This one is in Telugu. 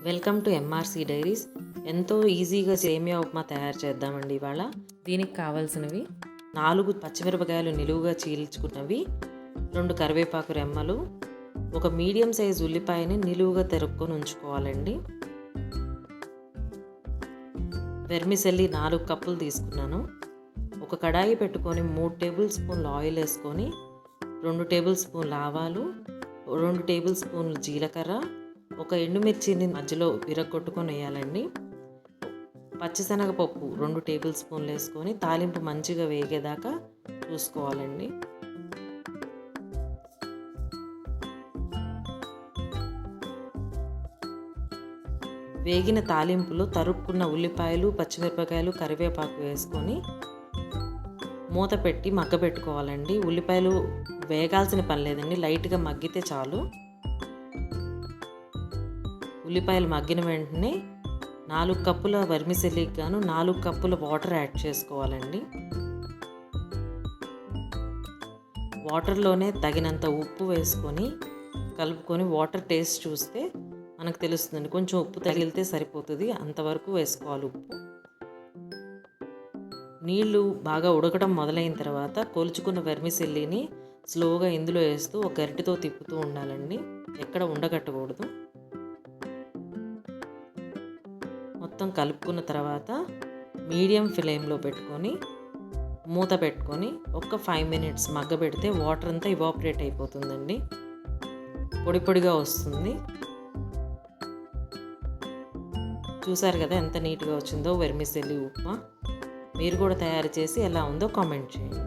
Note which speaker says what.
Speaker 1: Welcome to MRC diaries. ఎంతో ఈజీగా సేమియా ఉప్మా తయారు చేద్దామండి ఇవాళ. దీనికి కావాల్సినవి 4 పచ్చిమిరపకాయలు నిలువుగా చీల్చుకున్నవి, 2 కరివేపాకు రెమ్మలు, ఒక మీడియం సైజు ఉల్లిపాయని నిలువుగా తరుక్కొని ఉంచుకోవాలండి. వెర్మిసెల్లి 4 కప్పులు తీసుకున్నాను. ఒక కడాయి పెట్టుకొని 3 టేబుల్ స్పూన్లు ఆయిల్ వేసుకొని 2 టేబుల్ స్పూన్లు ఆవాలు, 2 టేబుల్ స్పూన్లు జీలకర్ర, ఒక ఎండుమిర్చిని మధ్యలో విరగొట్టుకొని వేయాలండి. పచ్చిశనగపప్పు 2 టేబుల్ స్పూన్లు వేసుకొని తాలింపు మంచిగా వేగేదాకా చూసుకోవాలండి. వేగిన తాలింపులో తరుక్కున్న ఉల్లిపాయలు, పచ్చిమిరపకాయలు, కరివేపాకు వేసుకొని మూత పెట్టి మగ్గబెట్టుకోవాలండి. ఉల్లిపాయలు వేగాల్సిన పని లేదండి, లైట్గా మగ్గితే చాలు. ఉల్లిపాయలు మగ్గిన వెంటనే 4 కప్పుల వెర్మిసెల్లికి గాను 4 కప్పుల వాటర్ యాడ్ చేసుకోవాలండి. వాటర్లోనే తగినంత ఉప్పు వేసుకొని కలుపుకొని వాటర్ టేస్ట్ చూస్తే మనకు తెలుస్తుందండి. కొంచెం ఉప్పు తగిలితే సరిపోతుంది, అంతవరకు వేసుకోవాలి ఉప్పు. నీళ్లు బాగా ఉడకడం మొదలైన తర్వాత కొలుచుకున్న వెర్మిసెల్లిని స్లోగా ఇందులో వేస్తూ ఒక గరిటెతో తిప్పుతూ ఉండాలండి, ఎక్కడ ఉండగట్టకూడదు. మొత్తం కలుపుకున్న తర్వాత మీడియం ఫ్లేమ్లో పెట్టుకొని మూత పెట్టుకొని ఒక 5 మినిట్స్ మగ్గబెడితే వాటర్ అంతా ఇవాపరేట్ అయిపోతుందండి, పొడి పొడిగా వస్తుంది. చూసారు కదా ఎంత నీట్గా వచ్చిందో వెర్మిసెల్లి ఉప్మా. మీరు కూడా తయారు చేసి ఎలా ఉందో కామెంట్ చేయండి.